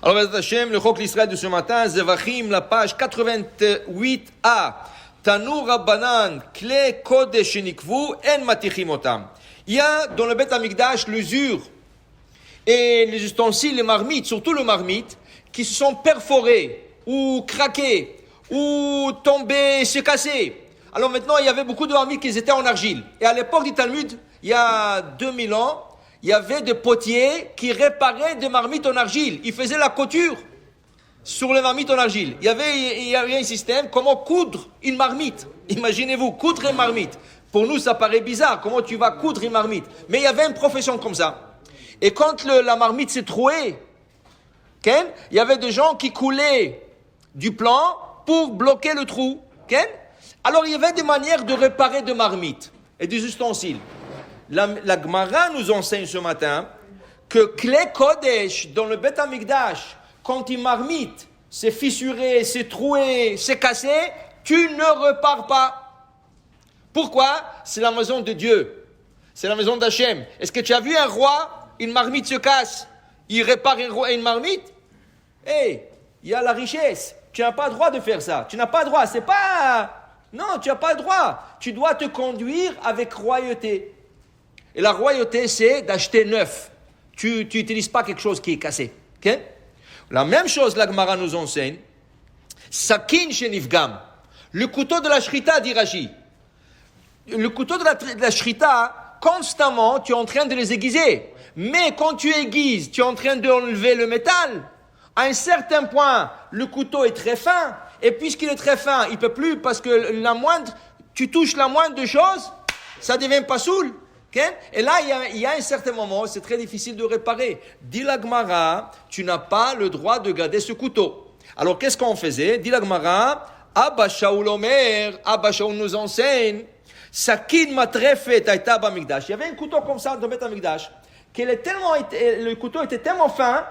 Alors, Bezrat Hashem, le Chok l'Israël de ce matin, Zevachim, la page 88a. Tanu Rabbanan, Kle Kodesh Nikvu, En Matichim Otam. Il y a dans le Beth Amikdash l'usure et les ustensiles, les marmites, surtout le marmite, qui se sont perforés ou craqués ou tombés, se cassés. Alors maintenant, il y avait beaucoup de marmites qui étaient en argile. Et à l'époque du Talmud, il y a 2000 ans, il y avait des potiers qui réparaient des marmites en argile. Ils faisaient la couture sur les marmites en argile. Il y avait un système, comment coudre une marmite. Imaginez-vous, coudre une marmite. Pour nous, ça paraît bizarre, comment tu vas coudre une marmite. Mais il y avait une profession comme ça. Et quand la marmite s'est trouée, il y avait des gens qui coulaient du plan pour bloquer le trou. Alors il y avait des manières de réparer des marmites et des ustensiles. La Gemara nous enseigne ce matin que Klei Kodesh, dans le Beth Amikdash, quand une marmite s'est fissurée, s'est trouée, s'est cassée, tu ne repars pas. Pourquoi? C'est la maison de Dieu. C'est la maison d'Hachem. Est-ce que tu as vu un roi, une marmite se casse, il répare une marmite? Il y a la richesse. Tu n'as pas le droit de faire ça. Tu n'as pas le droit. C'est pas... Non, tu n'as pas le droit. Tu dois te conduire avec royauté. Et la royauté, c'est d'acheter neuf. Tu n'utilises pas quelque chose qui est cassé. Okay? La même chose, la Gemara nous enseigne. Sakin shenifgam. Le couteau de la shrita, dit Rashi. Le couteau de la shrita, constamment, tu es en train de les aiguiser. Mais quand tu aiguises, tu es en train d'enlever le métal. À un certain point, le couteau est très fin. Et puisqu'il est très fin, il ne peut plus, parce que tu touches la moindre chose, ça devient pas soul. Okay? Et là, il y a un certain moment, c'est très difficile de réparer. Dit la Gemara, tu n'as pas le droit de garder ce couteau. Alors, qu'est-ce qu'on faisait? Dit la Gemara, Abba Shaul Omer, Abba Shaul nous enseigne, Sakin matrefet aita b'amikdash. Il y avait un couteau comme ça dans Beth Amikdash, le couteau était tellement fin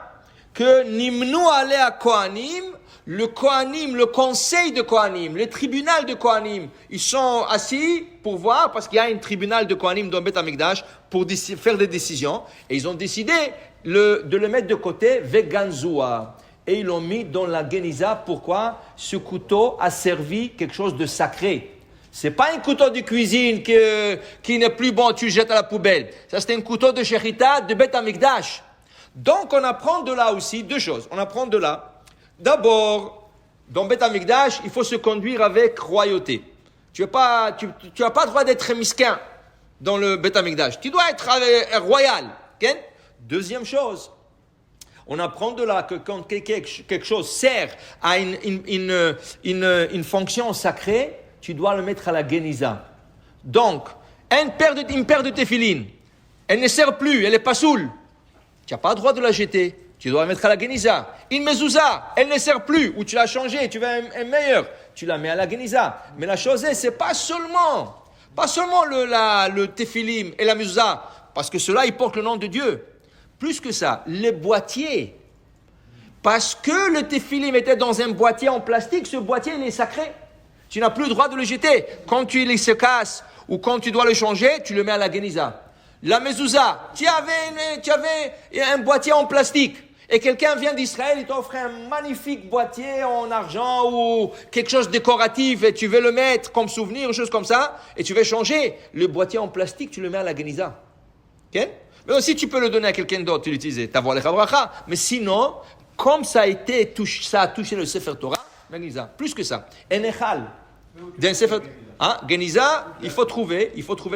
que Nimnu alea Kohanim, le Kohanim, le conseil de Kohanim, le tribunal de Kohanim, ils sont assis pour voir, parce qu'il y a un tribunal de Kohanim dans Beth Amikdash pour faire des décisions, et ils ont décidé de le mettre de côté, Veganzua, et ils l'ont mis dans la Geniza. Pourquoi? Ce couteau a servi quelque chose de sacré. C'est pas un couteau de cuisine qui n'est plus bon, tu le jettes à la poubelle. Ça, c'est un couteau de Shechita de Beth Amikdash. Donc, on apprend de là aussi deux choses. On apprend de là. D'abord, dans Beth Amikdash, il faut se conduire avec royauté. Tu n'as pas le droit d'être mesquin dans le Beth Amikdash. Tu dois être royal. Okay? Deuxième chose, on apprend de là que quand quelque chose sert à une fonction sacrée, tu dois le mettre à la Geniza. Donc, une paire de téfilines, elle ne sert plus, elle n'est pas soule. Tu n'as pas le droit de la jeter. Tu dois la mettre à la Geniza. Une mezouza, elle ne sert plus, ou tu l'as changée, tu veux un meilleur. Tu la mets à la Geniza. Mais la chose est, c'est pas seulement le téfilim et la mezouza, parce que cela, ils portent le nom de Dieu. Plus que ça, les boîtiers. Parce que le téfilim était dans un boîtier en plastique, ce boîtier, il est sacré. Tu n'as plus le droit de le jeter. Quand il se casse ou quand tu dois le changer, tu le mets à la Geniza. La mezouza, tu avais un boîtier en plastique et quelqu'un vient d'Israël, il t'offre un magnifique boîtier en argent ou quelque chose de décoratif et tu veux le mettre comme souvenir, une chose comme ça, et tu veux changer. Le boîtier en plastique, tu le mets à la Geniza. Okay? Mais aussi, tu peux le donner à quelqu'un d'autre, tu l'utilises, t'avoir les chabracha. Mais sinon, comme ça a touché le Sefer Torah, Geniza, plus que ça. Enechal, d'un Sefer Geniza, il faut trouver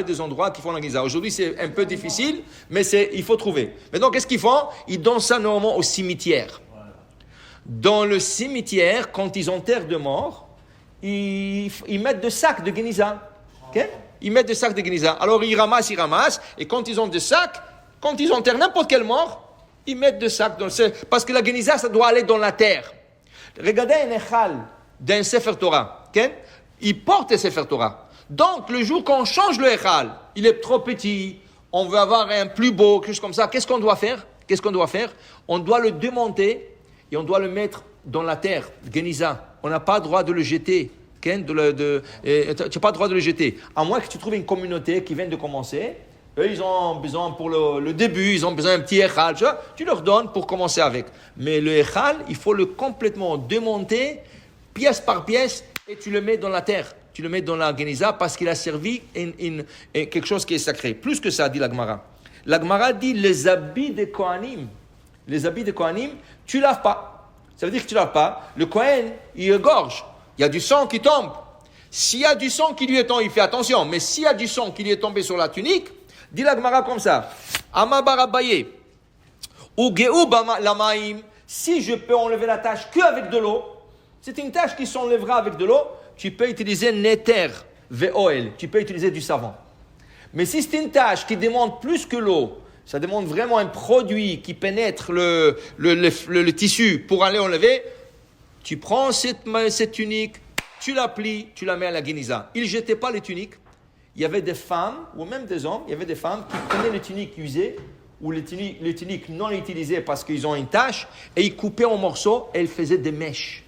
des endroits qui font la Geniza. Aujourd'hui, c'est un peu difficile, mais il faut trouver. Mais donc, qu'est-ce qu'ils font? Ils donnent ça normalement au cimetière. Dans le cimetière, quand ils enterrent de morts, ils mettent des sacs de Geniza. Okay? Ils mettent des sacs de Geniza. Alors, ils ramassent, et quand ils ont des sacs, quand ils enterrent n'importe quel mort, ils mettent des sacs dans le sac. Parce que la Geniza, ça doit aller dans la terre. Regardez un Echal d'un Sefer Torah. Okay? Il porte le Sefer Torah. Donc, le jour qu'on change le Echal, il est trop petit, on veut avoir un plus beau, quelque chose comme ça. Qu'est-ce qu'on doit faire? On doit le démonter et on doit le mettre dans la terre, Geniza. On n'a pas le droit de le jeter. Tu n'as pas le droit de le jeter. À moins que tu trouves une communauté qui vient de commencer, Eux, ils ont besoin pour le début, ils ont besoin d'un petit echal. Tu leur donnes pour commencer avec. Mais le echal, il faut le complètement démonter, pièce par pièce, et tu le mets dans la terre. Tu le mets dans la Geniza parce qu'il a servi quelque chose qui est sacré. Plus que ça, dit la Gemara. La Gemara dit les habits des Kohanim. Les habits des Kohanim, tu ne laves pas. Ça veut dire que tu ne laves pas. Le Kohen, il égorge. Il y a du sang qui tombe. S'il y a du sang qui lui est tombé, il fait attention. Mais s'il y a du sang qui lui est tombé sur la tunique, dit la Gemara comme ça. Amabarabaye. Ou Geu lamaim. Si je peux enlever la tâche qu'avec de l'eau, c'est une tâche qui s'enlèvera avec de l'eau, tu peux utiliser neter, ve'oel. Tu peux utiliser du savon. Mais si c'est une tâche qui demande plus que l'eau, ça demande vraiment un produit qui pénètre le tissu pour aller enlever, tu prends cette tunique, tu la plies, tu la mets à la Geniza. Ils ne jetaient pas les tuniques. Il y avait des femmes, ou même des hommes, il y avait des femmes qui prenaient les tuniques usées ou les tuniques non utilisées parce qu'ils ont une tache et ils coupaient en morceaux et ils faisaient des mèches.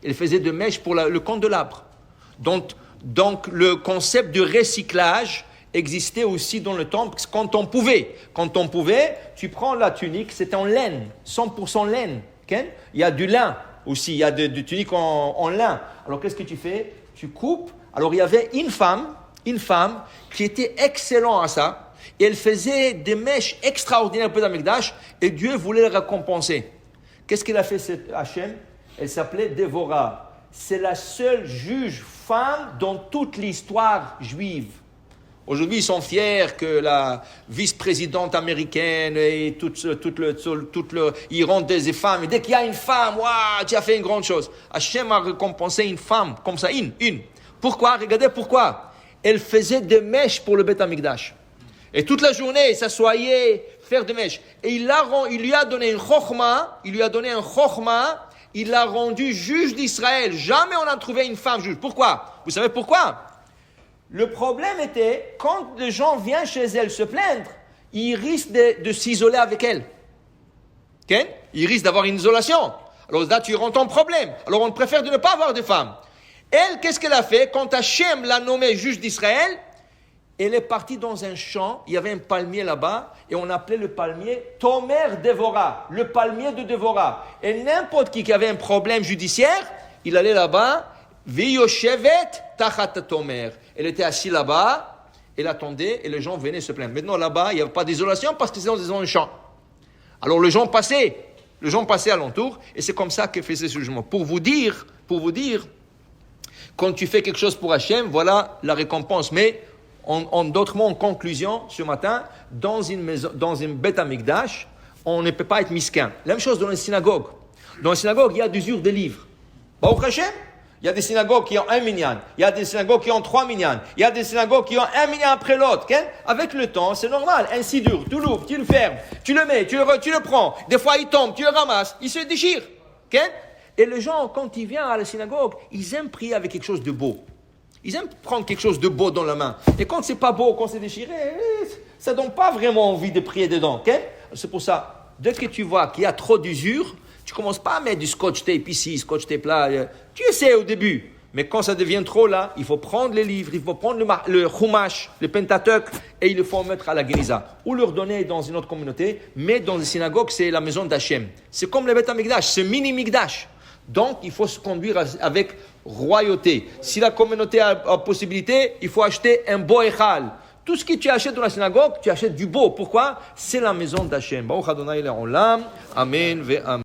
Ils faisaient des mèches pour le candelabre. Donc le concept de recyclage existait aussi dans le temple quand on pouvait. Quand on pouvait, tu prends la tunique, c'est en laine, 100% laine. Okay? Il y a du lin aussi, il y a des tuniques en lin. Alors qu'est-ce que tu fais? Tu coupes. Alors il y avait une femme qui était excellente à ça. Et elle faisait des mèches extraordinaires pour Amikdash et Dieu voulait la récompenser. Qu'est-ce qu'elle a fait cette Hachem? Elle s'appelait Dévorah. C'est la seule juge femme dans toute l'histoire juive. Aujourd'hui, ils sont fiers que la vice-présidente américaine et ils rentrent des femmes. Et dès qu'il y a une femme, waouh, tu as fait une grande chose. Hachem a récompensé une femme, comme ça, une. Pourquoi? Regardez pourquoi. Elle faisait des mèches pour le Beth Amikdash. Et toute la journée, il s'assoyait, faire des mèches. Et il lui a donné un chokhma, il l'a rendu juge d'Israël. Jamais on n'a trouvé une femme juge. Pourquoi? Vous savez pourquoi? Le problème était, quand les gens viennent chez elle se plaindre, ils risquent de s'isoler avec elle. Okay? Ils risquent d'avoir une isolation. Alors là, tu rentres en problème. Alors on préfère de ne pas avoir de femmes. Elle, qu'est-ce qu'elle a fait? Quand Hachem l'a nommée juge d'Israël, elle est partie dans un champ, il y avait un palmier là-bas, et on appelait le palmier Tomer Dévorah, le palmier de Dévorah. Et n'importe qui avait un problème judiciaire, il allait là-bas, Viyoshevet Tachat Tomer. Elle était assise là-bas, elle attendait, et les gens venaient se plaindre. Maintenant là-bas, il n'y avait pas d'isolation parce que c'est dans un champ. Alors les gens passaient alentour, et c'est comme ça que faisait ce jugement. Pour vous dire, quand tu fais quelque chose pour Hachem, voilà la récompense. Mais en d'autres mots, en conclusion, ce matin, dans une Beth Amikdash, on ne peut pas être misquin. La même chose dans les synagogues. Dans les synagogues, il y a d'usure des livres. Baruch Hashem, il y a des synagogues qui ont 1 minyan, il y a des synagogues qui ont 3 minyan, il y a des synagogues qui ont 1 minyan après l'autre. Okay? Avec le temps, c'est normal. Un siddur, tu l'ouvres, tu le fermes, tu le mets, tu le prends. Des fois, il tombe, tu le ramasses, il se déchire. Okay? Et les gens, quand ils viennent à la synagogue, ils aiment prier avec quelque chose de beau. Ils aiment prendre quelque chose de beau dans la main. Et quand c'est pas beau, quand c'est déchiré, ça donne pas vraiment envie de prier dedans. Okay? C'est pour ça, dès que tu vois qu'il y a trop d'usure, tu commences pas à mettre du scotch tape ici, scotch tape là. Tu essaies au début. Mais quand ça devient trop là, il faut prendre les livres, il faut prendre le Chumash, le Pentateuch, et il faut mettre à la Geniza. Ou leur donner dans une autre communauté, mais dans les synagogues, c'est la maison d'Hachem. C'est comme le Beth Amikdash, c'est mini-Mikdash. Donc, il faut se conduire avec royauté. Si la communauté a possibilité, il faut acheter un beau echal. Tout ce que tu achètes dans la synagogue, tu achètes du beau. Pourquoi? C'est la maison d'Hachem. Baruch Adonai le'olam. Amen ve'amen.